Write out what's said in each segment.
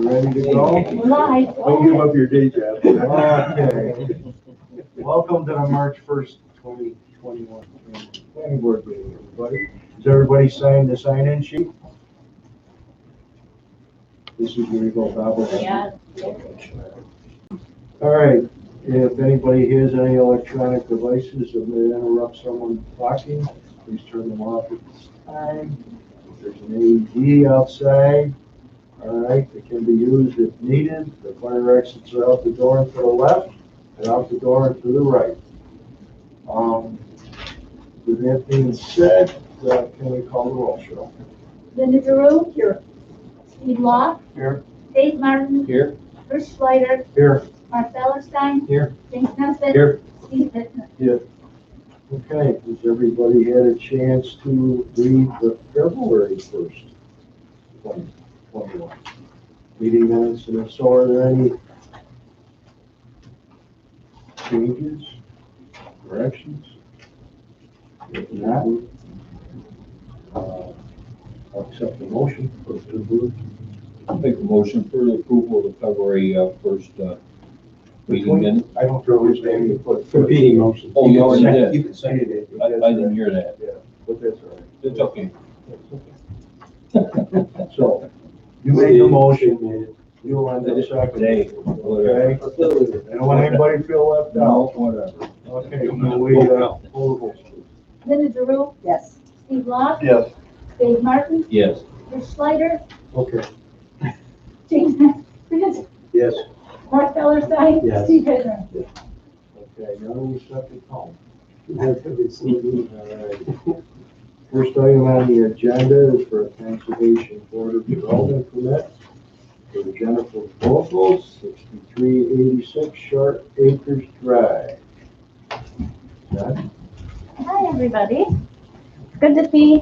You ready to go? Live. Don't give up your day job. Okay. Welcome to the March 1st, 2021 planning board meeting, everybody. Has everybody signed the sign-in sheet? This is where you go, Bob. Yeah. All right, if anybody has any electronic devices that may interrupt someone talking, please turn them off at this time. If there's an AED outside, all right, it can be used if needed. The fire exits are out the door and to the left, and out the door and to the right. With that being said, can we call the roll, Cheryl? Linda Drew. Here. Steve Law. Here. Dave Martin. Here. Bruce Schleider. Here. Mark Fellerstein. Here. James Nesbitt. Here. Steve Bittner. Here. Okay, has everybody had a chance to read the February 1st, 2021 meeting minutes? And if so, are there any changes, corrections? If not, I'll accept the motion for the board. I'll make a motion for the approval of the February 1st meeting minutes. I don't throw his name, you put competing motions. Oh, you already did. You can say it. I didn't hear that. Yeah, but that's all right. It's okay. So, you made the motion, you'll end up seconding, okay? I don't want anybody to feel left out. Whatever. Okay, can we, hold the vote, please? Linda Drew. Yes. Steve Law. Yes. Dave Martin. Yes. Bruce Schleider. Okay. James Nesbitt. Yes. Mark Fellerstein. Yes. Steve Bittner. Okay, now we set the tone. All right. First item on the agenda is for a conservation board of development permit for the Jennifer Vocals, 6386 Short Acres Drive. John? Hi, everybody. Good to see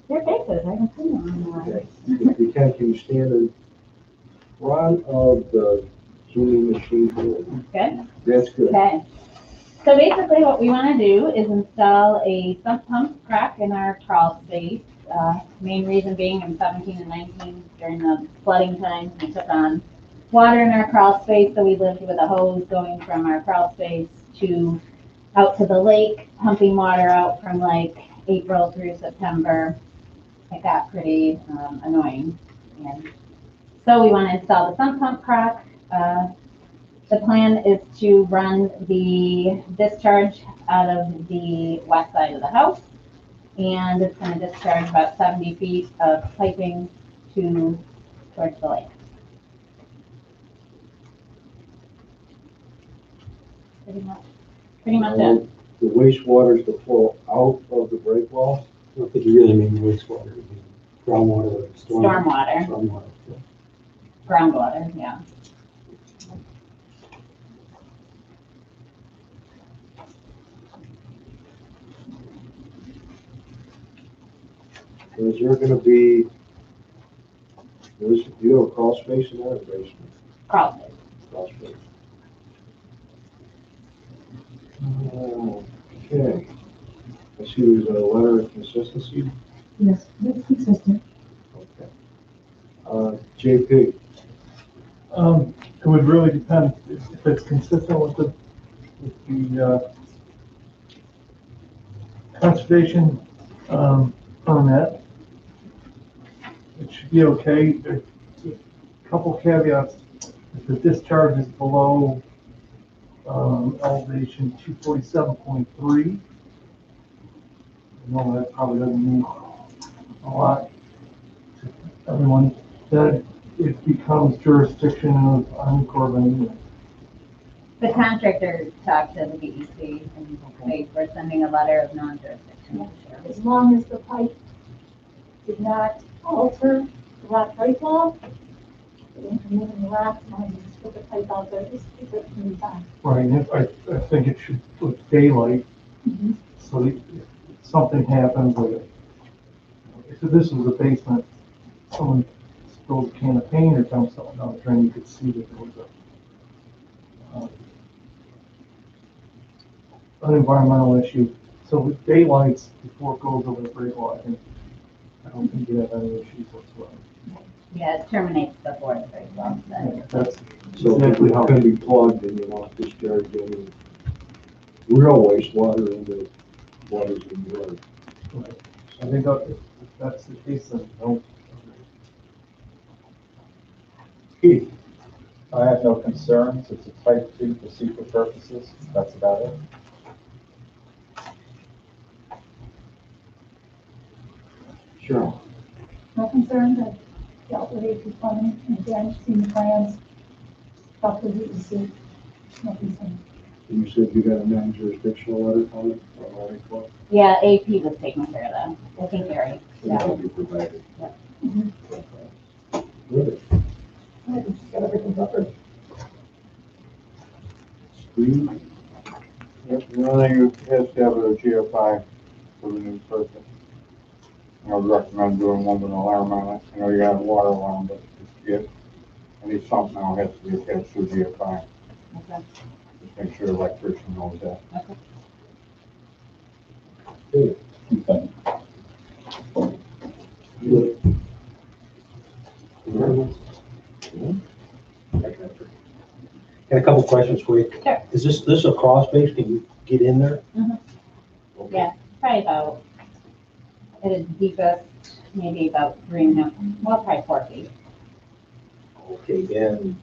your faces. I haven't seen them in a while. Okay. If you can you stand in front of the Zoom machine? Good. That's good. Okay. So basically what we want to do is install a sump pump crack in our crawl space. Main reason being in 17 and 19 during the flooding times, we took on water in our crawl space, so we lived with a hose going from our crawl space to out to the lake, pumping water out from like April through September. It got pretty annoying. And so we want to install the sump pump crack. The plan is to run the discharge out of the west side of the house, and it's going to discharge about 70 feet of piping towards the lake. Pretty much it. The wastewater is to flow out of the break wall? I don't think you really mean wastewater, you mean groundwater, Stormwater, stormwater. Yeah. groundwater, yeah. Is there gonna be, do you have a crawl space in that basement? Crawl space. Crawl space. Okay. I see there's a letter of consistency. Yes, that's consistent. Okay. JP, It would really depend if it's consistent with the conservation permit. It should be okay. There's a couple caveats. If the discharge is below elevation 247.3, I know that probably doesn't mean a lot to everyone, that it becomes jurisdiction of Army Corps of Engineers. The contractor talked to the DEC and they were sending a letter of non-jurisdiction. As long as the pipe did not alter the rock break wall, they didn't come in the rock, and just put the pipe out there, just keep it from the time. Right, and I think it should look daylight, so that if something happens, like if this was a basement, someone spilled a can of paint or dumped something down the drain, you could see that there was an environmental issue. So with daylights, before it goes over the break wall, I don't think you have any issues whatsoever. Yeah, it terminates before the break off, but That's So if exactly it's how. gonna be plugged and you want to discharge any real wastewater into waters in the water. I think if that's the case, then no. Keith, I have no concerns. It's a type 2 for secret purposes. That's about it. sure. No concerns, I've dealt with AP plumbing, and again, seen the plans, talked with DEC, no concern. You said you got a non-jurisdictional letter coming from Army Corps? yeah, AP was taking care of that. I think Gary. That'll be provided. Mhm. Good. Got everything covered. Steve? Yep, the only thing is has to have a GFI for the new person. I would recommend doing one with an alarm on it. I know you got a water alarm, but if any sump now has to be attached to a GFI. Okay. Just make sure the electrician knows that. Good. Okay. Good. Got a couple questions for you. Sure. Is this a crawl space? Can you get in there? Mhm. Okay. Yeah, probably about, at its deepest, maybe about 3.5, well, probably 4 feet. Okay, and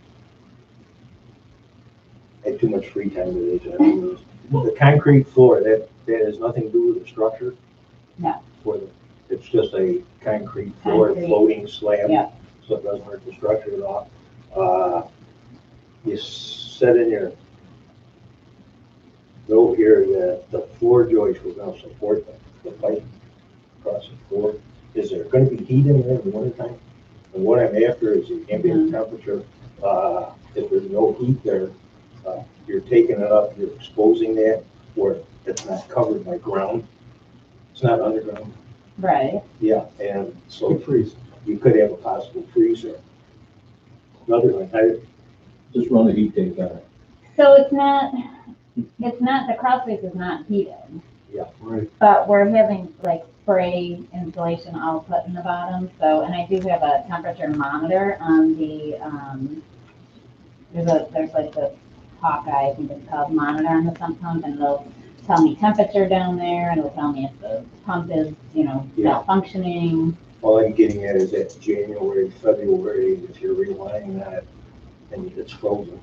I had too much free time today, so I don't know. The concrete floor, that has nothing to do with the structure? No. It's just a concrete floor, Concrete. floating slab? Yeah. So it doesn't hurt the structure at all. You said in your note here that the floor joist was gonna support the pipe across the floor. Is there gonna be heat in there in the wintertime? And what I'm after is the ambient temperature. If there's no heat there, you're taking it up, you're exposing that where it's not covered by ground. It's not underground. Right. Yeah, and so Good freeze. you could have a possible freeze there. Another one, Just run a heat tape on it. So it's not, the crawl space is not heated, Right. but we're having like spray insulation all put in the bottom, so, and I do have a temperature monitor on the, there's like the Hawkeye, I think it's called, monitor on the sump pump, and it'll tell me temperature down there, and it'll tell me if the pump is, malfunctioning. all I'm getting at is that January, February, if you're relying on it, and it's frozen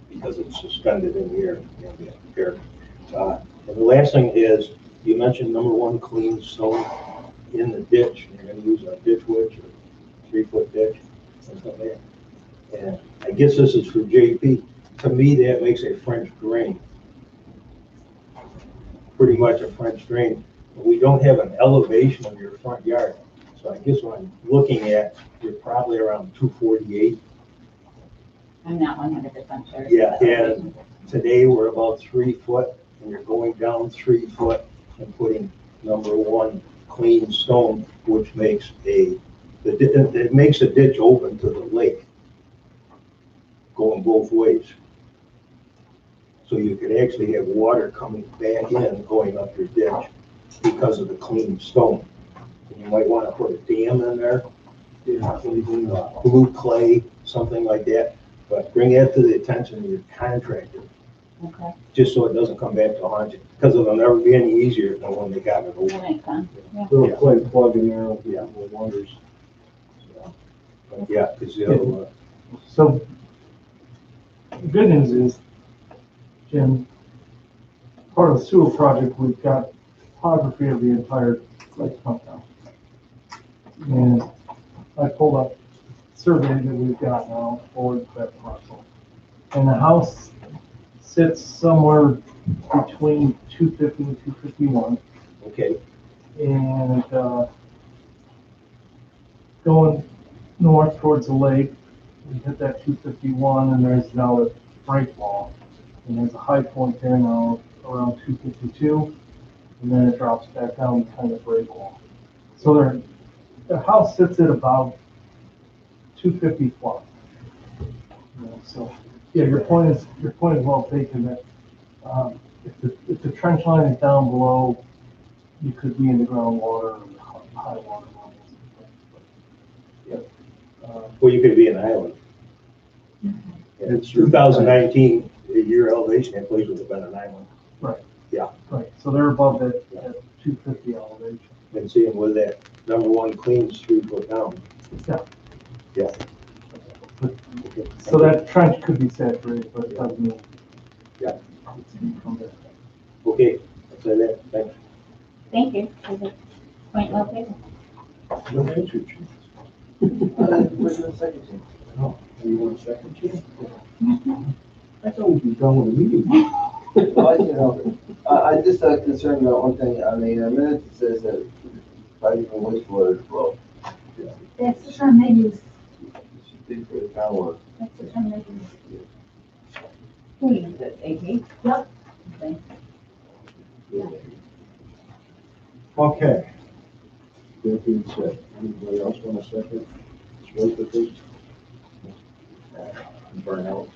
because it's suspended in the air, ambient air. And the last thing is, you mentioned number one, clean stone in the ditch. You're gonna use a ditch witch or 3-foot ditch, something like that. And I guess this is for JP. To me, that makes a French drain. Pretty much a French drain. We don't have an elevation of your front yard. So I guess what I'm looking at, you're probably around 248. I'm not 100% sure. Yeah, and today we're about 3 foot, and you're going down 3 foot and putting number one clean stone, which makes it makes a ditch open to the lake, going both ways. So you could actually have water coming back in, going up your ditch because of the clean stone. And you might want to put a dam in there, blue clay, something like that. But bring that to the attention of your contractor, Okay, just so it doesn't come back to haunt you, because it'll never be any easier than when they got it that over. makes sense. Little clay plug in there, will wonders. But yeah, because it'll, So, the good news is, Jim, part of the sewer project, we've got topography of the entire lake pump now. And I pulled up survey that we've got now for that parcel. And the house sits somewhere between 250 and 251. okay, And going north towards the lake, we hit that 251, and there's now a break wall. And there's a high point there now around 252, and then it drops back down behind the break wall. So the house sits at about 250 flat. So, yeah, your point is well taken that if the trench line is down below, you could be in the groundwater or high water levels. Well, you could be an island. It's 2019, your elevation, that place would have been an island. Right, so they're above that, at 250 elevation. And seeing with that number one cleans 3 foot down. Yeah. Yeah. But- So that trench could be saturated, but it doesn't mean. Yeah. It's deep from there. Okay, I'll say that, thanks. Thank you. Point well taken. No answer, Chief. Oh, you want a second, Chief? I thought we'd be done with the meeting. I just concerned about one thing, on the minutes it says that piping and wastewater flow. That's the term they use, Should be for the town work. that's the term they use. Who uses it, AP? Yep. Okay. Okay. That being said, anybody else want a second? Let's wait for this. Burn out.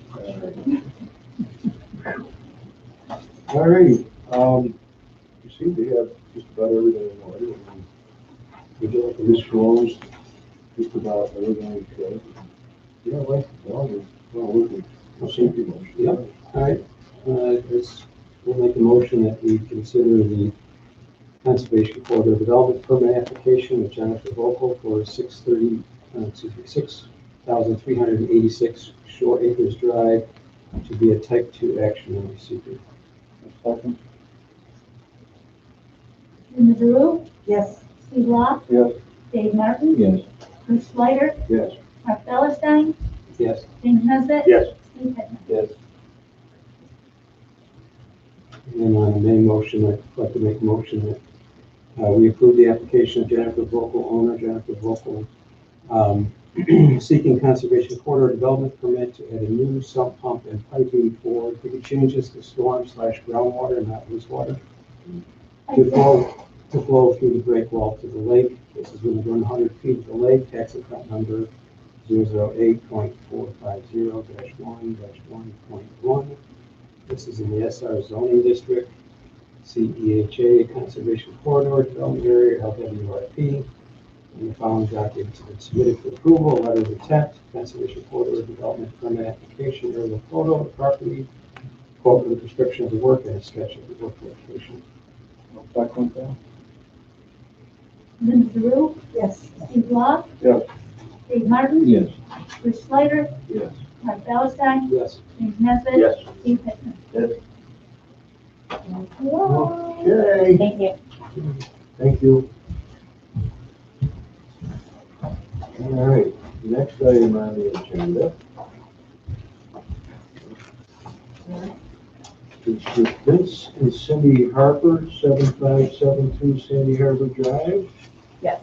All righty, you see, we have just about everything in order. This flows just about everything we could. Yeah, well, we'll see people. Yep. All right, we'll make a motion that we consider the Conservation Corridor Development Permit application of Jennifer Vocal for 6,386 Shore Acres Drive to be a type 2 action on the seeker. Second? Linda Drew, Yes. Steve Law, Yes. Dave Martin, Yes. Bruce Slider, Yes. Mark Bellerstein, Yes. James Nesbitt. Yes. Steve Pittman. Yes. And on the main motion, I'd like to make a motion that we approve the application of Jennifer Vocal, owner Jennifer Vocal, seeking Conservation Corridor Development Permit to add a new sump pump and piping for, if we could change this to storm/groundwater, not wastewater, to flow through the break wall to the lake. This is within 100 feet of the lake, tax account number 008.450-1-1.1. This is in the SR zoning district, CEHA, Conservation Corridor Development Area, LWRP. And the following documents have been submitted for approval: a letter of intent, Conservation Corridor Development Permit application, aerial photo of the property, quote for the description of the work, and a sketch of the work location. Second, then? Linda Drew, yes. Steve Law, Yes. Dave Martin, Yes. Bruce Slider, Yes. Mark Bellerstein, Yes. James Nesbitt. Yes. Steve Pittman. Yes. Okay, Thank you. thank you. All right, next item on the agenda is with Vince and Cindy Harper, 7572 Sandy Harbor Drive. Yes,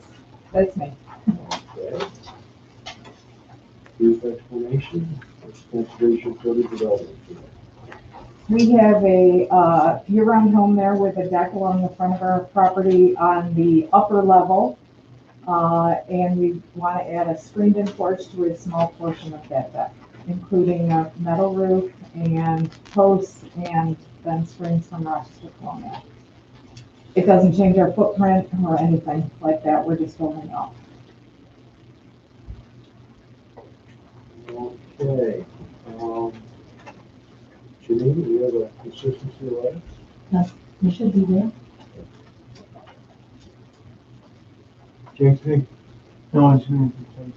that's me. Okay. Brief explanation, it's conservation for the development. We have a year-round home there with a deck along the front of our property on the upper level. And we want to add a screened-in porch to a small portion of that deck, including a metal roof and posts and then springs from rocks to flow in. It doesn't change our footprint or anything like that. We're just building up. Okay. Janine, do you have a consistency letter? You should be there. JP? No engineering complaint.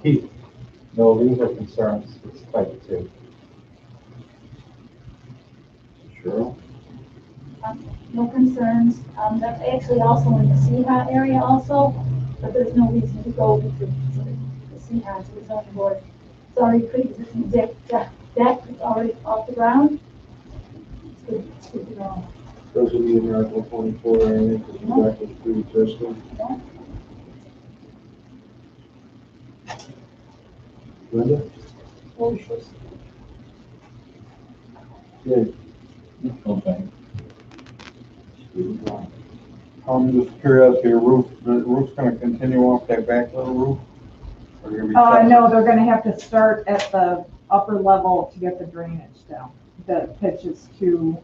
Keith? No legal concerns, it's type 2. Cheryl? No concerns. That's actually also in the CHA area also, but there's no reason to go with the CHA to the zoning board. It's already pre-existing deck, it's already off the ground. It's good to go. Doesn't mean Article 24 or anything, because the deck is pre-existing. Linda? Yeah. Okay. Just curiosity, the roof's gonna continue off that back little roof? Or you're gonna be No, they're gonna have to start at the upper level to get the drainage down. The pitch is too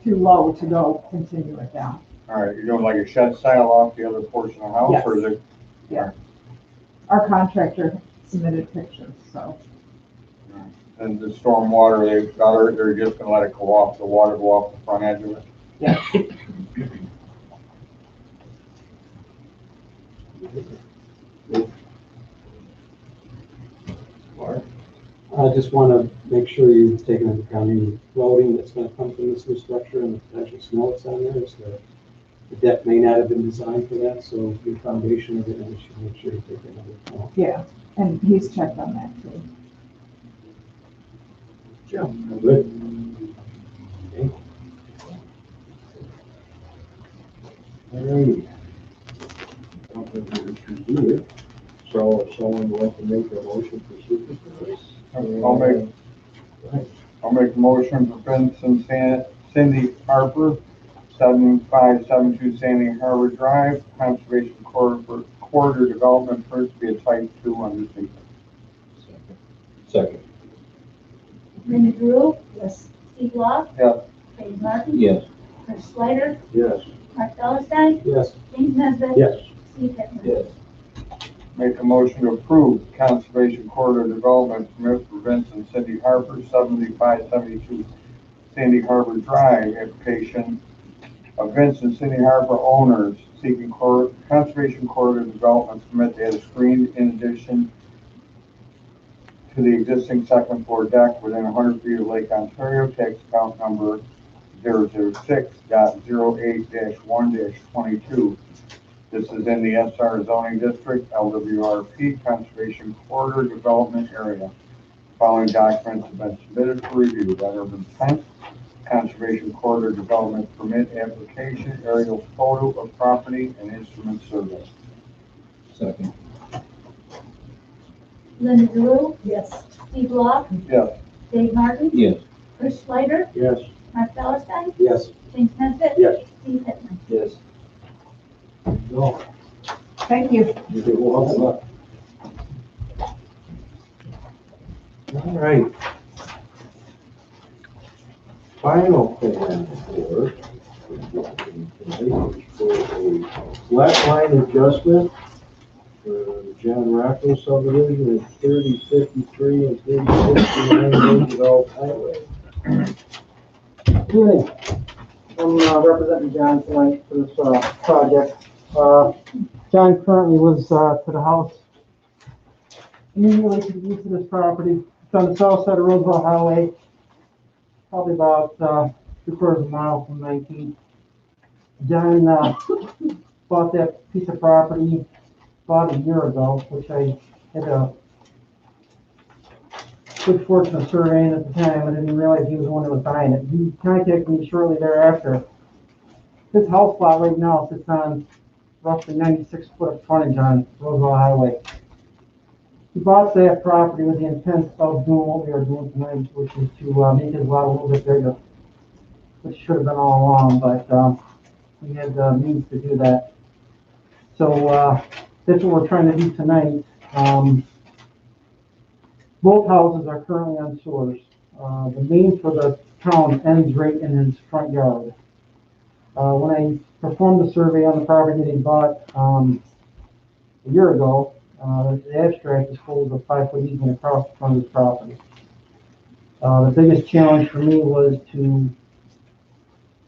low to go continue it down. All right, you're doing like a shed style off the other portion of the house, or is it Our contractor submitted pictures, so. And the storm water, they're just gonna let it go off, the water go off the front edge of it. Yeah. Mark? I just want to make sure you've taken into account any loading that's going to come from this new structure and the potential snow that's on there. So the deck may not have been designed for that, so your foundation of it, and you should make sure you take that into account. Yeah, and he's checked on that too. Yeah. Good. Okay. All right. I don't think we should do it. So if someone would like to make a motion for supervisors. I'll make a motion for Vincent Cindy Harper, 7572 Sandy Harbor Drive, Conservation Corridor Development first to be a type 2 under C. Second. Linda Drew? Yes. Steve Law? Yes. Dave Martin? Yes. Chris Slider? Yes. Mark Dollarstein? Yes. James Nesbitt? Yes. Steve Hitman? Yes. Make a motion to approve Conservation Corridor Development permit for Vincent Cindy Harper, 7572 Sandy Harbor Drive, application of Vincent Cindy Harbor owners seeking Conservation Corridor Development permit to add a screen in addition to the existing second floor deck within 100 feet of Lake Ontario, tax account number 006.08-1-22. This is in the SR zoning district, LWRP, Conservation Corridor Development Area. Following documents have been submitted for review. Letter of intent, Conservation Corridor Development Permit application, aerial photo of property, and instrument survey. Second. Linda Drew? Yes. Steve Law? Yes. Dave Martin? Yes. Chris Slider? Yes. Mark Dollarstein? Yes. James Nesbitt? Yes. Steve Hitman? Yes. No. Thank you. You did well. All right. Final plan for a flat line adjustment for John Rocco subdivision at 3053 and 3069 Roosevelt Highway. Good evening. I'm representing John tonight for this project. John currently lives to the house immediately to the east of this property. It's on the south side of Roosevelt Highway, probably about 3/4 of a mile from 19. John bought that piece of property about a year ago, which I had a good fortune of surveying at the time. I didn't realize he was the one that was buying it. He contacted me shortly thereafter. His house lot right now sits on roughly 96 foot of frontage on Roosevelt Highway. He bought that property with the intent of doing what we are doing tonight, which is to make his lot a little bit bigger, which should have been all along, but we had the means to do that. So that's what we're trying to do tonight. Both houses are currently on sewers. The main for the town ends right in his front yard. When I performed the survey on the property that he bought a year ago, the abstract disclosed a 5-foot easement across the front of his property. The biggest challenge for me was to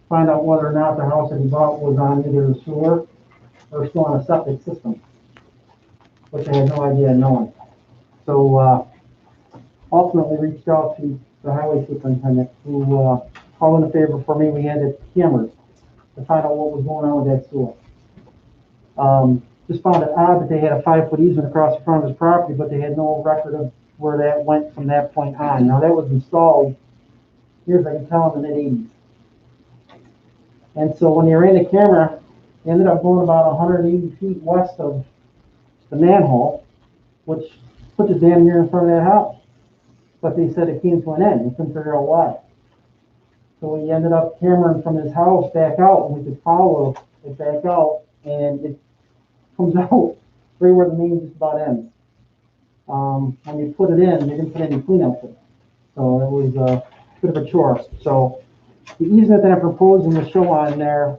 find out whether or not the house that he bought was on either the sewer or still on a septic system, which I had no idea knowing. So ultimately reached out to the highway superintendent who called in a favor for me. We had the cameras to find out what was going on with that sewer. Just found it odd that they had a 5-foot easement across the front of his property, but they had no record of where that went from that point on. Now that was installed, years I can tell, in the mid-80s. And so when they ran the camera, they ended up going about 180 feet west of the manhole, which put it damn near in front of that house. But they said it came to an end. They couldn't figure out why. So we ended up cameraing from his house back out, and we could follow it back out, and it comes out right where the main just about ends. When you put it in, they didn't put any cleanup in it. So it was a bit of a chore. So the easement that I'm proposing to show on there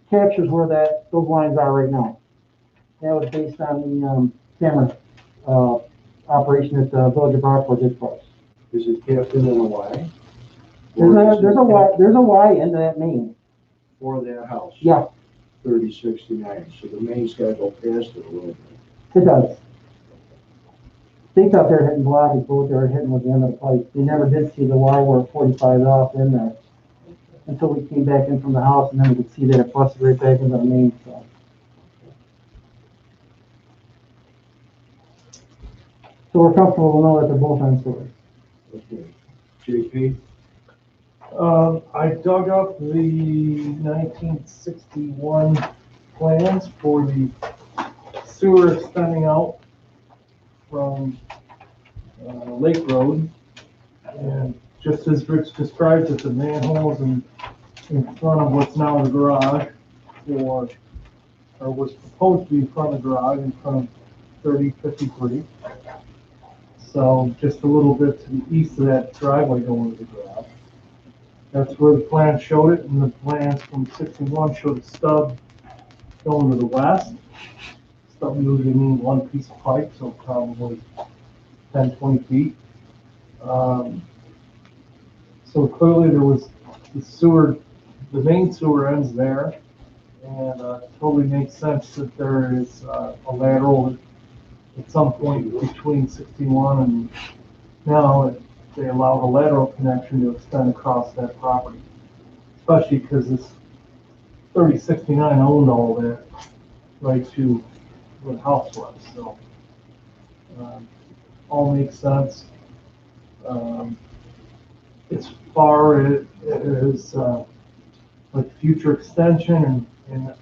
captures where those lines are right now. That was based on the, camera, operation at the Village of Rockport did for us. Is it capped in a Y? There's a Y into that main. For that house? Yeah, 3069, so the main's gotta go past it a little bit. it does. They thought they were hitting blockage, but what they were hitting was the end of the pipe. They never did see the Y where 45 is off in there. Until we came back in from the house, and then we could see that it busted right back into the main, so. So we're comfortable to know that they're both on sewer. Okay. JP? I dug up the 1961 plans for the sewer extending out from Lake Road. And just as Rich described it, the manholes in front of what's now the garage, or was proposed to be in front of the garage, in front of 3053. So just a little bit to the east of that driveway going to the garage. That's where the plan showed it, and the plans from 61 showed a stub going to the west. Stub usually means one piece of pipe, so probably 10, 20 feet. So clearly there was the sewer, the main sewer ends there, and totally makes sense that there is a lateral at some point between 61 and now they allow the lateral connection to extend across that property, especially because this 3069 owned all that right to where the house was, so all makes sense. As far as like future extension and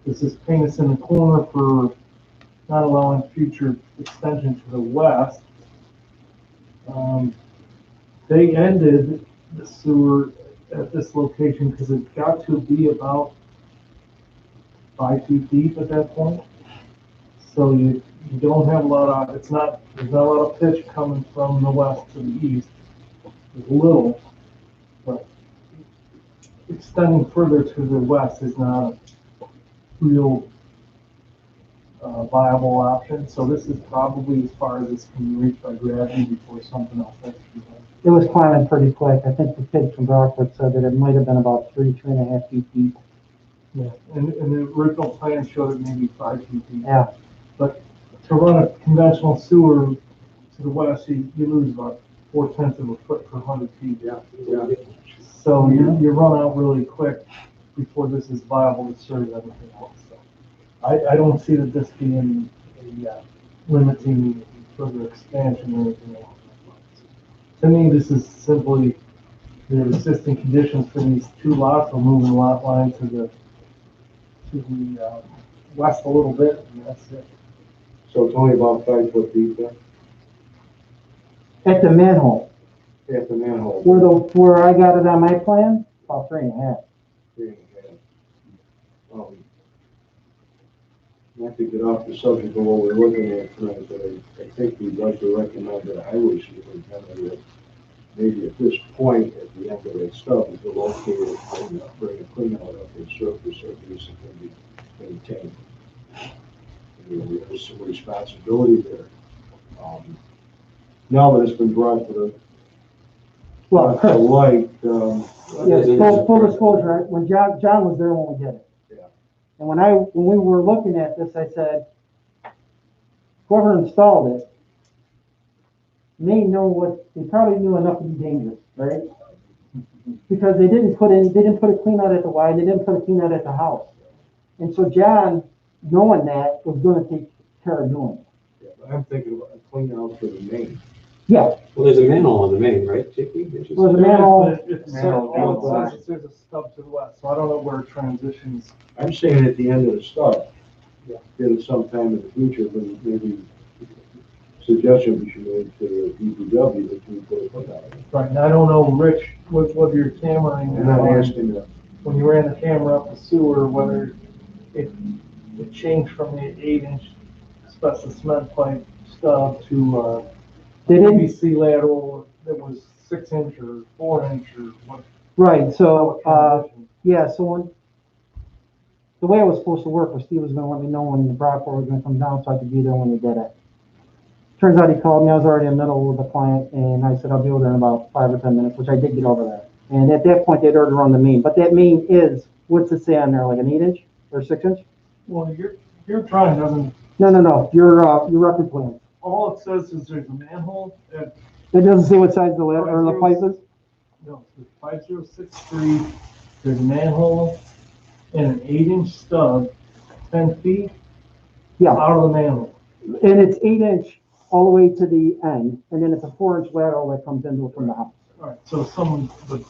this is paint us in the corner for not allowing future extension to the west. They ended the sewer at this location because it got to be about 5 feet deep at that point. So you don't have a lot of, there's not a lot of pitch coming from the west to the east. There's a little, but extending further to the west is not a real viable option. So this is probably as far as this can be reached by gravity before something else has to be done. It was climbing pretty quick. I think the kid from Rockford said that it might have been about 3.5 feet deep. Yeah, and the original plan showed it maybe 5 feet deep. Yeah. But to run a conventional sewer to the west, you lose about 4/10 of a foot per 100 feet. Yeah. So you run out really quick before this is viable to serve everything else. So I don't see that this being a limiting further expansion or anything else. To me, this is simply the existing conditions for these two lots. We're moving the lot line to the west a little bit, and that's it. So it's only about 5 foot deep there? At the manhole, At the manhole? where I got it on my plan, about 3.5. 3.5. Not to get off the subject of what we're looking at tonight, but I think we'd like to recommend that highway superintendent that maybe at this point, at the end of that stuff, is to locate it and bring a clean out up the surface so this can be maintained. There's some responsibility there. Now that it's been brought to the light. Yeah, full disclosure, right? When John was there when we did it. Yeah. And when we were looking at this, I said, whoever installed it may know they probably knew enough to be dangerous, right? Because they didn't put a clean out at the Y, they didn't put a clean out at the house. And so John, knowing that, was gonna take care of doing it. Yeah, but I'm thinking about a clean out for the main. Yeah. Well, there's a manhole on the main, right, JP? Well, the manhole, It's all it says is there's a stub to the west, so I don't know where it transitions. I'm saying at the end of the stuff, get it sometime in the future, but maybe suggestion we should make to DPW that we put a foot out. Right, and I don't know, Rich, whether you're cameraing, I'm not asking that. when you ran the camera up the sewer, whether it changed from the 8-inch special cement pipe stub to PVC lateral that was 6-inch or 4-inch or what. right, so, yeah, so when the way it was supposed to work was Steve was gonna let me know when the Brockport was gonna come down so I could be there when he did it. Turns out he called me, I was already in the middle with the client, and I said, I'll be over there in about 5 or 10 minutes, which I did get over there. And at that point, they'd already run the main, but that main is, what's it say on there, like an 8-inch or 6-inch? Well, your drawing doesn't, No, your record plan. all it says is there's a manhole at, It doesn't say what size the ladder, or the pipe is? no, it's 5063, there's a manhole and an 8-inch stub, 10 feet Yeah, out of the manhole. and it's 8-inch all the way to the end, and then it's a 4-inch lateral that comes into it from the house. All right, so someone, but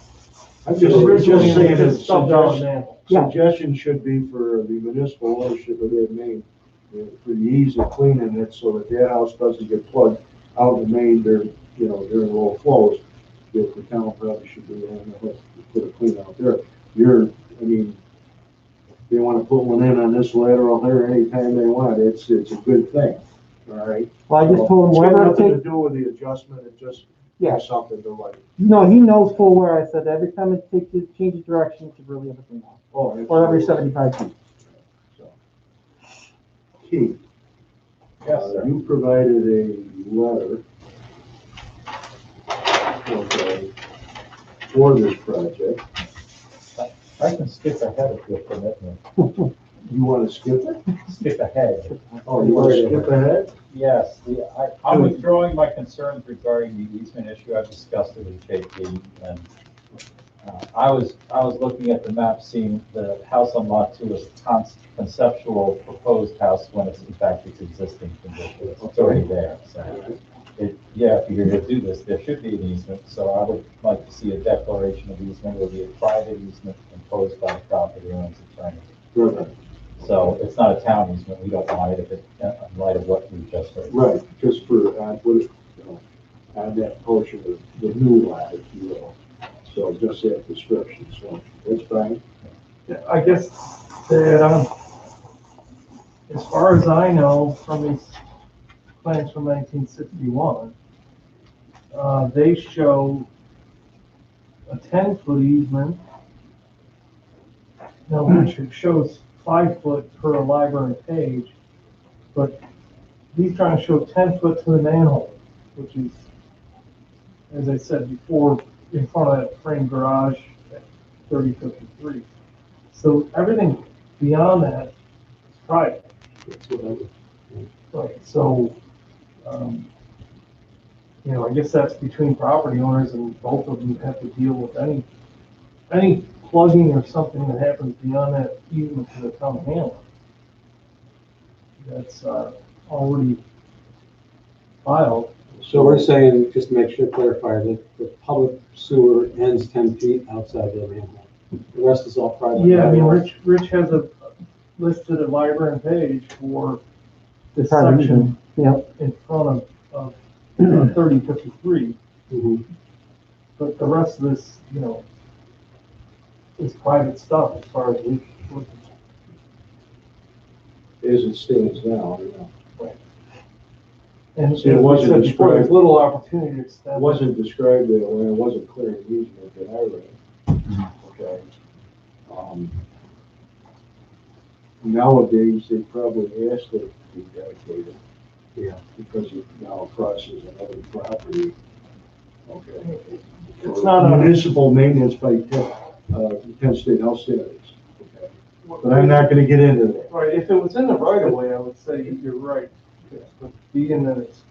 I'm just originally saying it that was stubbed out of the manhole. Yeah. suggestion should be for the municipal ownership of that main, for the ease of cleaning it so that that house doesn't get plugged out in the main during, during low flows. If the town probably should be on the hook to put a clean out there. They want to put one in on this lateral here anytime they want. It's a good thing, all right? Well, I just told him It's got whatever it nothing to takes. do with the adjustment, it just Yeah. has something to like. No, he knows full well. I said every time it takes, it changes direction, it should really have a clean out. Oh, Or every absolutely. 75 feet. Keith, Yes, sir. you provided a letter, okay, for this project. I can skip ahead if you'll permit me. You want to skip it? Skip ahead. Oh, you want to skip ahead? Yes, I'm withdrawing my concerns regarding the easement issue. I've discussed it with JP, and I was looking at the map, seeing the house on lot 2 as a conceptual proposed house when it's in fact its existing condition. It's already there, so. If you're gonna do this, there should be an easement, so I would like to see a declaration of easement. It will be a private easement imposed by the property owner's attorney. Right, So it's not a town easement, we don't mind if it, in light of what we've just heard. right, just for, on that portion of the new lot, if you will. So just that description, so that's fine. Yeah, I guess that, as far as I know, from these plans from 1961, they show a 10-foot easement, which it shows 5 foot per library page, but he's trying to show 10 foot to the manhole, which is, as I said before, in front of that frame garage at 3053. So everything beyond that is private. That's what I would- Right, so, I guess that's between property owners, and both of them have to deal with any plugging or something that happens beyond that easement to the town of Hamlin. That's, already filed. So we're saying, just to make sure, clarify, that the public sewer ends 10 feet outside the manhole. The rest is all private. Yeah, I mean, Rich has listed a library page for the private section easement. Yep. in front of 3053. Mhm. But the rest of this, is private stuff as far as we. As it stands now, And See, it wasn't as we said before, there's described. little opportunity to It extend. wasn't described that way, it wasn't clear in the easement that I read. Okay. Nowadays, they probably ask that it be dedicated. Yeah. Because it now crosses another property. Okay. It's not a- Municipal maintenance by Penn State Health Standards. Okay. But I'm not gonna get into that. Right, if it was in the right of way, I would say you're right. But being that it's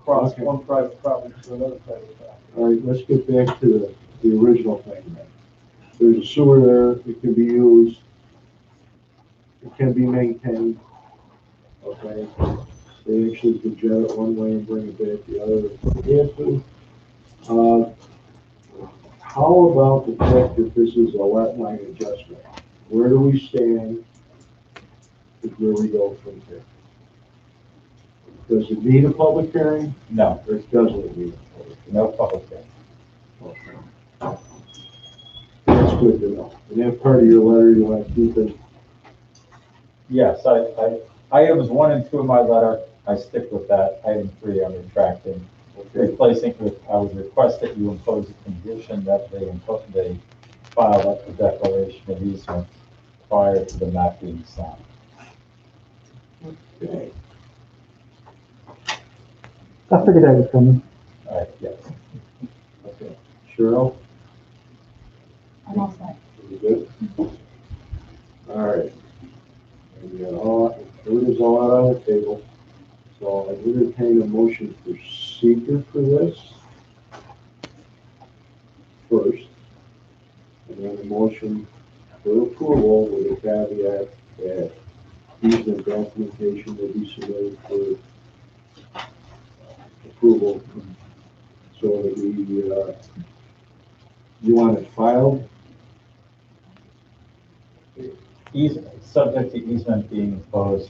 across Okay. one private property to another private property. All right, let's get back to the original thing then. There's a sewer there, it can be used, it can be maintained, okay? They actually could jet it one way and bring it back the other if they had to. How about the fact that this is a lot line adjustment? Where do we stand? Where we go from here? Does it need a public hearing, No, or doesn't need a public hearing? no public hearing. Okay. That's good to know. And that part of your letter, you want to keep it? Yes, items 1 and 2 of my letter, I stick with that. Item 3, I'm retracting. Replacing with, I would request that you impose a condition that they file a declaration of easement prior to the map being signed. Okay. I figured that was coming. All right, yes. Okay. Cheryl, I'm all set. you good? All right. And we got all, everything's all out on the table. So I entertain a motion for seeker for this first. And then a motion for approval with a caveat that easement documentation will be submitted for approval. So that you want it filed? Subject to easement being imposed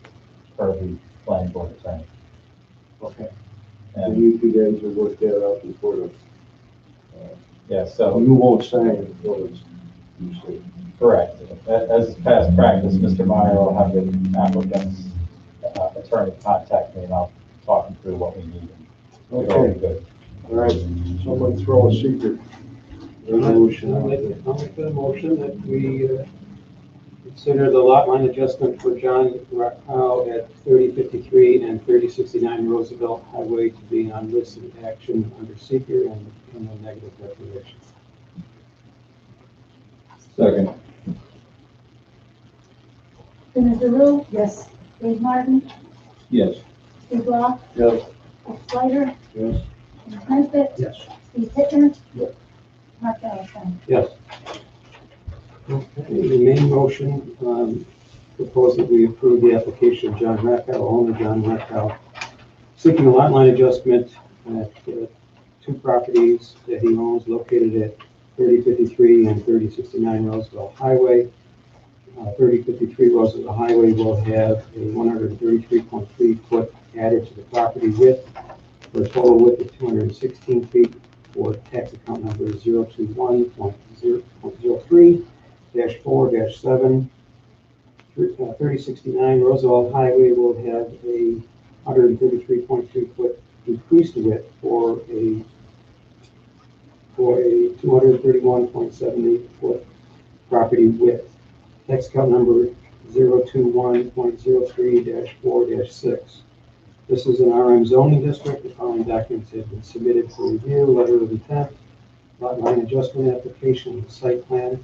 per the planning board attorney. Okay. And And, you two guys will work that out before the, yeah, so so, you won't sign it until it's, you say. correct. As past practice, Mr. Meyer will have the applicant's attorney contact me, and I'll talk him through what we need. We're all Okay, good. all right, someone throw a secret resolution I'll out make there. the motion that we consider the lot line adjustment for John Rockow at 3053 and 3069 Roosevelt Highway to be on listed action under seeker and in a negative declaration. Second. Linda Drew, Yes. Dave Martin, Yes. Steve Law, Yes. Rick Slider, Yes. James Nesbitt, Yes. Steve Hittner. Yes. Mark Ellison. Yes. Okay, the main motion proposed that we approve the application of John Rockow, owner John Rockow, seeking a lot line adjustment at two properties that he owns located at 3053 and 3069 Roosevelt Highway. 3053 Roosevelt Highway will have a 133.3 foot added to the property width for a total width of 216 feet for tax account number 021.03-4-7. 3069 Roosevelt Highway will have a 133.2 foot increased width for a 231.78 foot property width. Tax account number 021.03-4-6. This is an RM zoning district. The following documents have been submitted for review: letter of intent, lot line adjustment application, and site plan,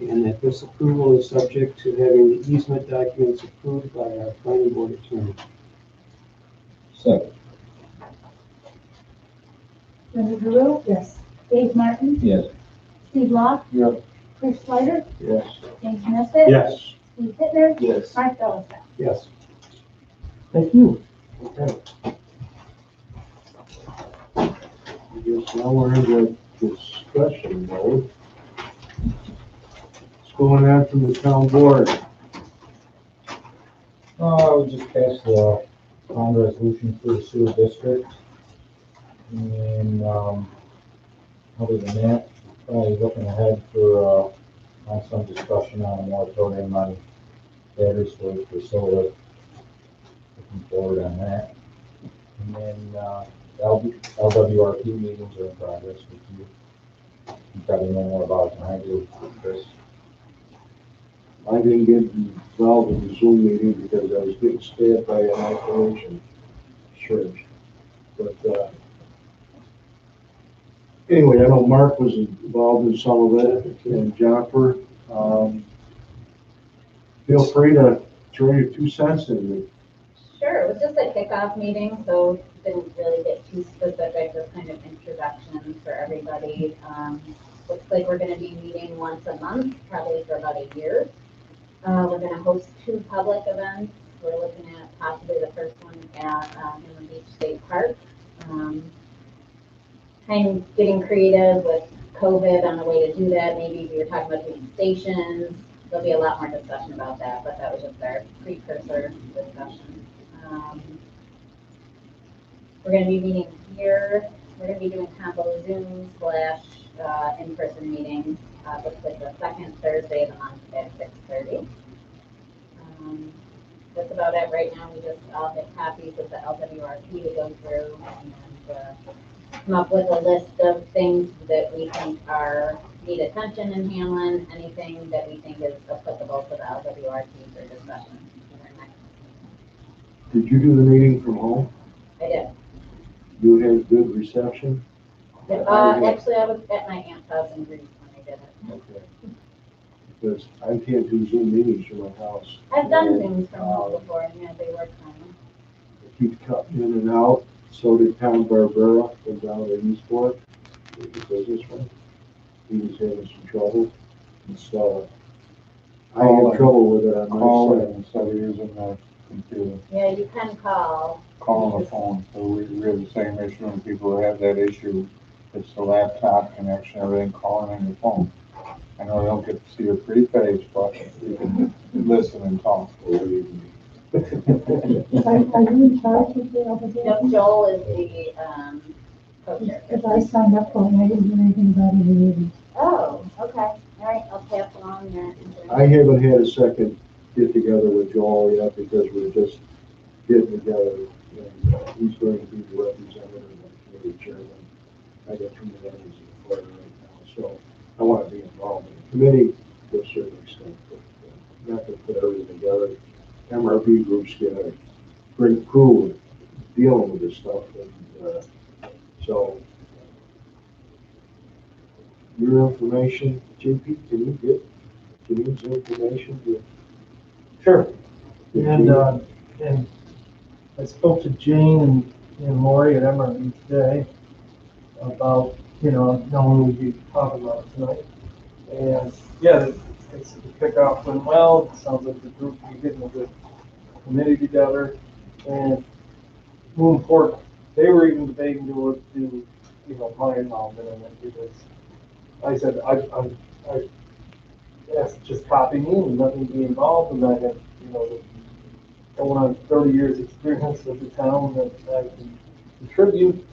and that this approval is subject to having the easement documents approved by our planning board attorney. Second. Linda Drew, Yes. Dave Martin, Yes. Steve Law, Yes. Rick Slider, Yes. James Nesbitt. Yes. Steve Hittner. Yes. Mark Ellison. Yes. Thank you. Okay. I guess now we're into discussion mode. What's going on from the town board? I would just pass the bond resolution for the sewer district. And, other than that, probably looking ahead for, on some discussion on a moratorium on battery storage for solar. Looking forward on that. And then, LWRP meetings are in progress with you. You probably know more about it than I do, Chris. I didn't get involved in the Zoom meeting because I was getting stabbed by an isolation church. But, anyway, I know Mark was involved in some of it, and Jennifer. Feel free to throw your 2 cents in it. Sure, it was just a kickoff meeting, so didn't really get too specific, just kind of introductions for everybody. Looks like we're gonna be meeting once a month, probably for about a year. We're gonna host 2 public events. We're looking at possibly the first one at Hamlin Beach State Park. Kind of getting creative with COVID on the way to do that. Maybe we were talking about doing stations. There'll be a lot more discussion about that, but that was just our precursor discussion. We're gonna be meeting here. We're gonna be doing combo Zoom / in-person meetings. Looks like the second Thursday of the month at 6:30. That's about it right now. We just all get copies of the LWRP to go through and come up with a list of things that we think are need attention in Hamlin, anything that we think is applicable to the LWRP for discussion. in our next- Did you do the meeting from home? I did. You had good reception? Actually, I was at my aunt's house in Greece when I did it. Okay. Because I can't do Zoom meetings from my house. I've done things from home before, and yeah, they work fine. It keeps cutting in and out. So did Tom Barbera from down at Eastport, the businessman. He was having some trouble. And so I had trouble with it on Call my it side. instead of using the computer, Yeah, you can call. call the phone. So we have the same issue when people have that issue. It's the laptop connection, everything calling on your phone. I know you don't get to see your pretty face, but you can listen and talk. Are you in charge of the other Yep, Joel is the, co-chair. Because I signed up for it and I didn't hear anything about any meetings. Oh, okay, all right, I'll pass along your. I haven't had a second get together with Joel yet because we're just getting together. And he's going to be the representative and committee chairman. I got too many others in the fire right now, so I want to be involved in the committee to a certain extent, but not to put everything together. MRB group's got a great crew dealing with this stuff, and so your information, JP, can you get Janine's information to? Sure. And I spoke to Jane and Lori at MRB today about, knowing we'd be talking about it tonight. And yeah, it's the kickoff went well. It sounds like the group will be getting a good committee together. And moving forward, they were even debating to do, my involvement in it because I said, I asked just copy me and let me be involved, and I have, going on 30 years experience with the town that I can contribute,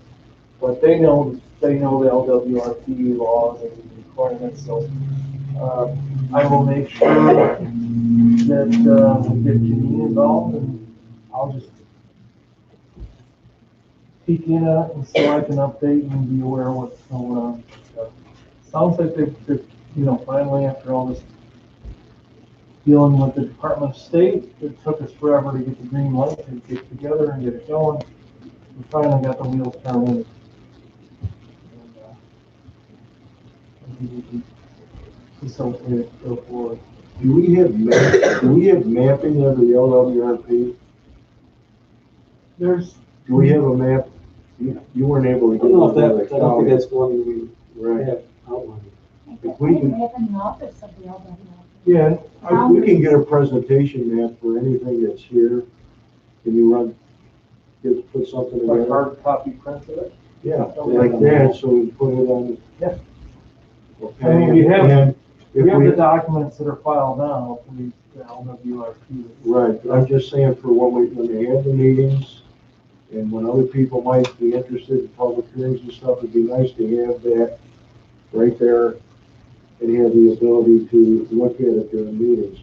but they know the LWRP laws and requirements, so I will make sure that we get Janine involved, and I'll just peek in at it and so I can update and be aware of what's going on. So, sounds like they've, finally after all this dealing with the Department of State, it took us forever to get the green light to get together and get it going. We finally got the wheels turning. And facilitate it to go forward. Do we have mapping of the LWRP? Do we have a map? You weren't able to I get don't know if one that, by I the don't think county. that's one we Right. have outlined. If we can, have an office of the LWRP. yeah, we can get a presentation map for anything that's here. Can you put something Like together? hard copy prints of it. Yeah, like that, so we put it on. Yeah. Okay. I mean, we have And the documents that are filed now, the LWRP. right, but I'm just saying for when they have the meetings and when other people might be interested in public hearings and stuff, it'd be nice to have that right there and have the ability to look at it during meetings.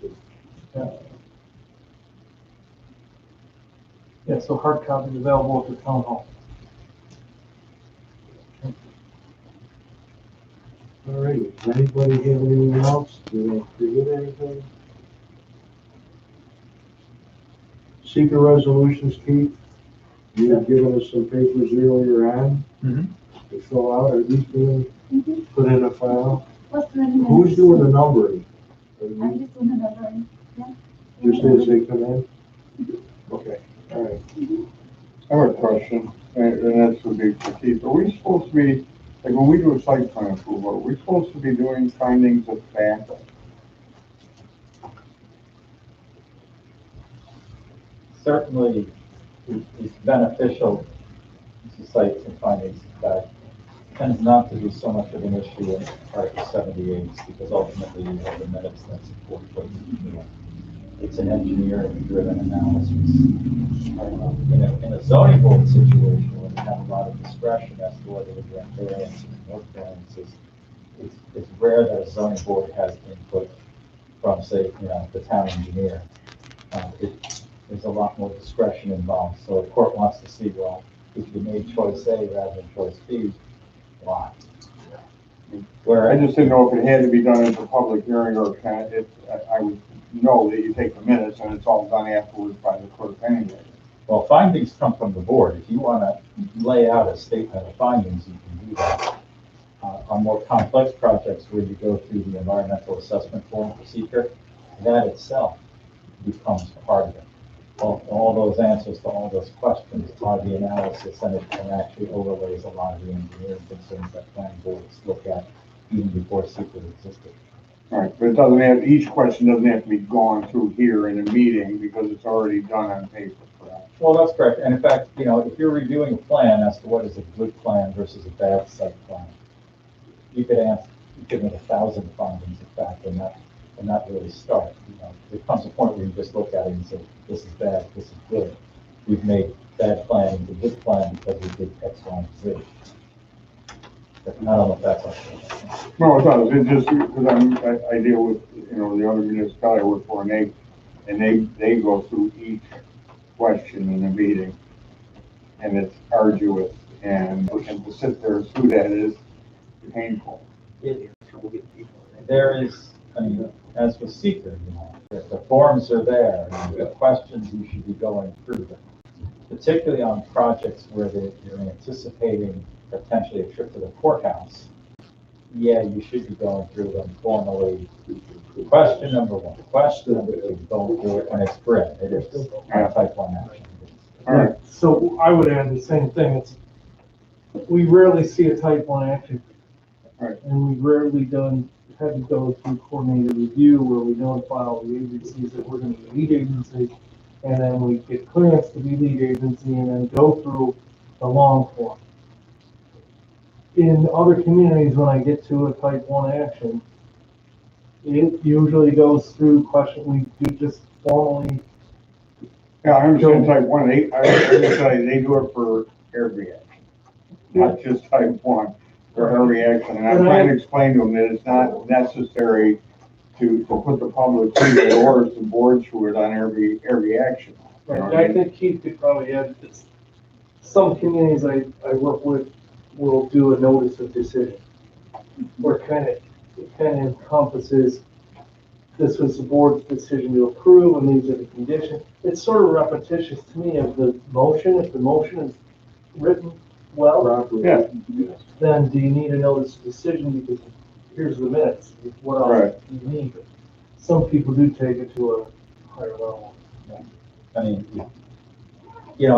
Yeah, so hard copies available at the town hall. All right, does anybody have anything else? Did I forget anything? Seeker resolutions, Keith? You have given us some papers earlier on. To fill out, are these being put in a file? What's the name? Who's doing the numbering? Are I'm you, just doing the numbering. just as they come in? Okay, all right. I have a question, and this would be for Keith. Are we supposed to be, like when we do a site plan approval, are we supposed to be doing findings of fact? Certainly, it's beneficial to cite some findings that tends not to be so much of an issue in Article 78, because ultimately you have the minutes that support what you know. It's an engineering-driven analysis. In a zoning board situation, where you have a lot of discretion as to whether to grant variances or variances, it's rare that a zoning board has input from, say, the town engineer. There's a lot more discretion involved. So a court wants to see, well, if you made choice A rather than choice B, why? I Where, just didn't know if it had to be done as a public hearing or kind of, I would know that you take the minutes and it's all done afterwards by the clerk anyway. well, findings come from the board. If you want to lay out a statement of findings, you can do that. On more complex projects where you go through the environmental assessment form procedure, that itself becomes part of it. All those answers to all those questions are the analysis, and it actually overlays a lot of the engineering concerns that planning boards look at even before secret existed. All right, but it doesn't have, each question doesn't have to be gone through here in a meeting because it's already done on paper, correct? Well, that's correct. And in fact, if you're reviewing a plan as to what is a good plan versus a bad site plan, you could make 1,000 findings of fact and not really start. There comes a point where you just look at it and say, this is bad, this is good. We've made bad plan into good plan because we did X, Y, and Z. But I don't know if that's okay. No, it does, it just, because I deal with, the other municipality I work for, and they go through each question in the meeting, and it's arduous, and to sit there through that is painful. There is, as with seeker, the forms are there, and the questions you should be going through them. Particularly on projects where you're anticipating potentially a trip to the courthouse, yeah, you should be going through them formally. Question number one, question number two, going through it when it's grid. It is a type 1 action. All right, So I would add the same thing, we rarely see a type 1 action. Right. And we've rarely had to go through coordinated review where we notify all the agencies that we're gonna be lead agency, and then we get clearance to be lead agency and then go through the long form. In other communities, when I get to a type 1 action, it usually goes through we do just formally. yeah, I understand type 1, I just tell you, they do it for every action, not just type 1. For every action, and I'm trying to explain to them that it's not necessary to put the public through the orders, the board through it on every action. You know what I I mean? think Keith could probably add this. Some communities I work with will do a notice of decision. Where it kind of encompasses, this was the board's decision to approve and these are the conditions. It's sort of repetitious to me of the motion. If the motion is written well, Yeah. then do you need a notice of decision because here's the minutes, what else Right. do you need? Some people do take it to a higher level.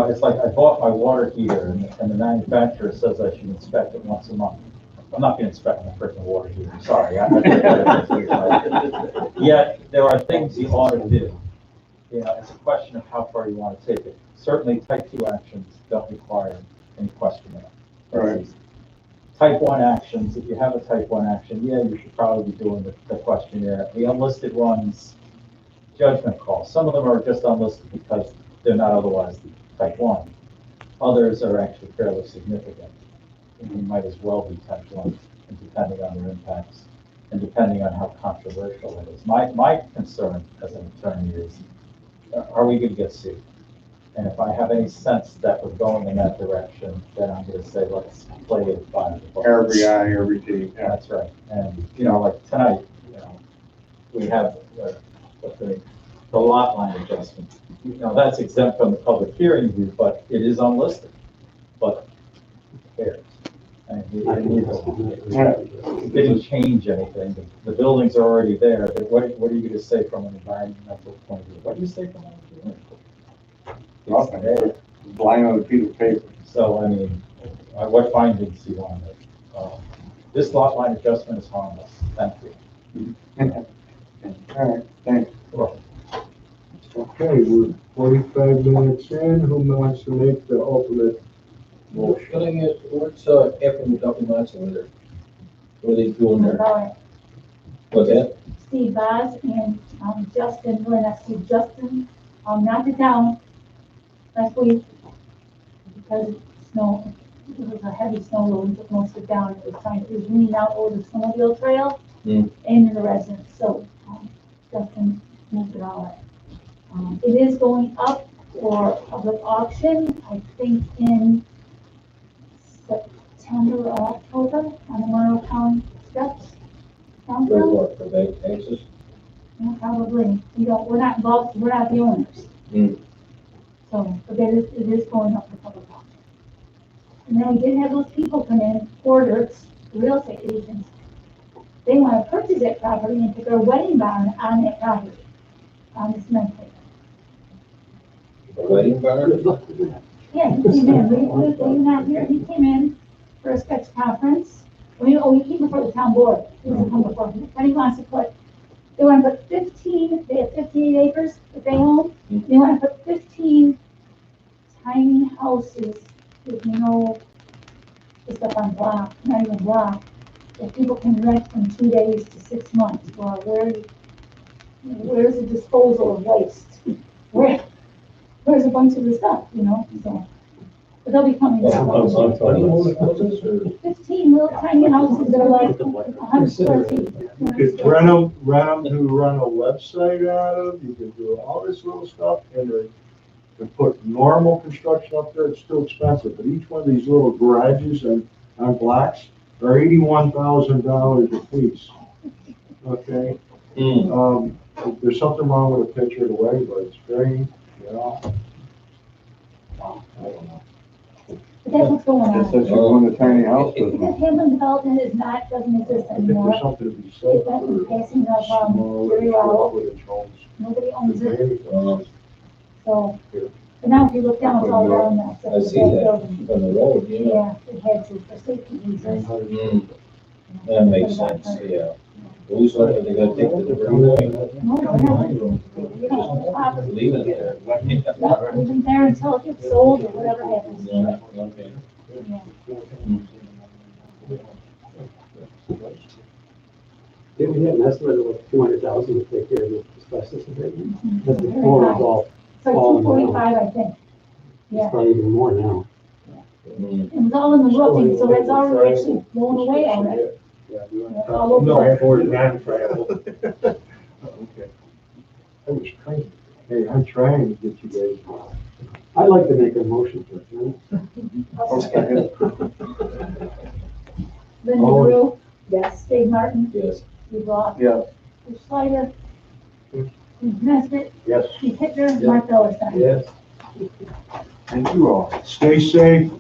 It's like I bought my water heater and the manufacturer says I should inspect it once a month. I'm not gonna inspect my freaking water heater, sorry. Yet, there are things you ought to do. It's a question of how far you want to take it. Certainly, type 2 actions don't require any questioning. Right. Type 1 actions, if you have a type 1 action, yeah, you should probably be doing the questionnaire. The unlisted ones, judgment calls. Some of them are just unlisted because they're not otherwise type 1. Others are actually fairly significant. And you might as well be type 1, and depending on their impacts and depending on how controversial it is. My concern as an attorney is, are we going to get sued? And if I have any sense that we're going in that direction, then I'm going to say, let's play it by the book. Every I, every T, yeah. That's right. And, like tonight, we have the lot line adjustment. That's exempt from the public hearing view, but it is unlisted. But who cares? And it didn't change anything. The buildings are already there. But what are you going to say from an environmental point of view? What do you say from an environmental point of view? Nothing, it's lying on a piece of paper. So, what findings do you want to make? This lot line adjustment is harmless. Thank you. All right, thanks. Well, Okay, we're 45 minutes in. Who wants to make the ultimate motion? Can I ask, what's happening with Dr. Matson over there? What are they doing there? What's that? Steve Boz and Justin, Justin knocked it down last week because it was a heavy snow load and took most of it down. It was leaning out over the snowmobile trail and in the residence. So Justin moved it all up. It is going up for public auction, I think in September or October on the Monroe County we're not involved, we're not the owners. Hmm. So, but it is going up for public auction. And then we did have those people come in, hoarders, real estate agents. They want to purchase that property and put their wedding bond on that property, on the cement plant. The wedding bar? Yeah, he came in, were you not here? He came in for a sketch conference. He came before the town board. He doesn't come before me. And he wants to put, they want to put 15, they have 58 acres that they own. They want to put 15 tiny houses with just up on block, not even block, that people can rent from 2 days to 6 months. Well, where's the disposal of waste? Where's a bunch of the stuff, so. But they'll be coming. On 20 houses or? 15 little tiny houses that are like 100 square feet. You could rent them to run a website out of, you could do all this little stuff, and to put normal construction up there, it's still expensive, but each one of these little garages on blocks are $81,000 a piece. Okay? There's something wrong with a picture of the wedding, but it's very, I don't know. But that's what's going on. Just as you want a tiny house, The doesn't it? Hamlin development doesn't exist I think anymore. there's something to be said It's not in for passing of, small Jerry Rowell. footage homes. Nobody owns it, Maybe, so. But now if you look down, it's all around that. I see that from the road, yeah. Yeah, it has it for safety reasons. That makes sense, yeah. Who's left, are they gonna take the debris away? No, we're not. Leave it there. No, leave it there until it gets sold or whatever happens. Yeah, okay. Yeah, we had an estimate of like 200,000 to take care of the asbestos abatement. But the floor was all, It's like 245, I think. Yeah, it's probably even more now. it was all in the roofing, so it's already actually blown away already. Yeah, do It's all over the place. or non-travel. Okay. I was trying, hey, I'm trying to get you guys. I'd like to make a motion for it. Linda Drew, yes. Dave Martin, Yes. Steve Ross, Yes. Steve Slider, Steve Nesbit, Yes. Steve Hittner, Mark Ellerstein. Yes. Thank you all. Stay safe.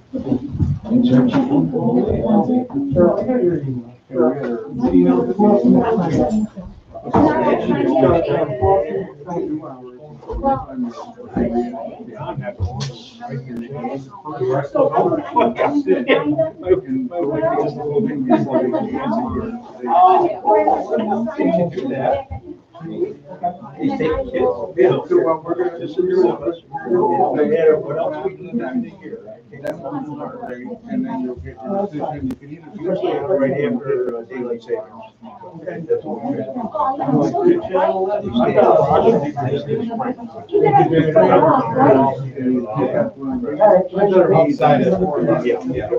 And then you'll get your decision, you can either do it right after daylight savings. Okay, that's what we're doing. Outside of. Yeah.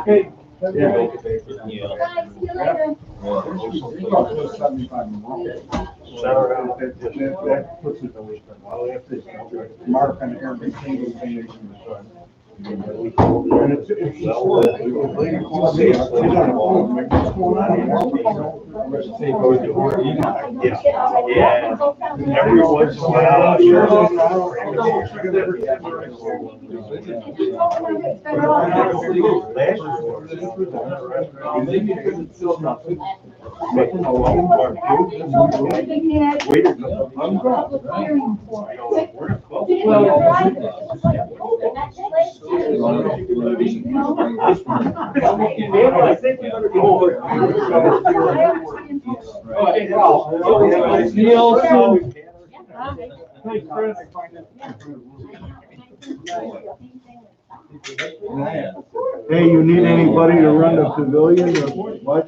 Okay. Yeah. Bye, see you later. That puts it away from, well, if this, mark on every single thing that's in the sun. And it's short. Lady called me, she's on the phone, like, what's going on here? Say, go to work, you know, yeah. Every once in a while, I think we better go. Hey, you need anybody to run the pavilion or what?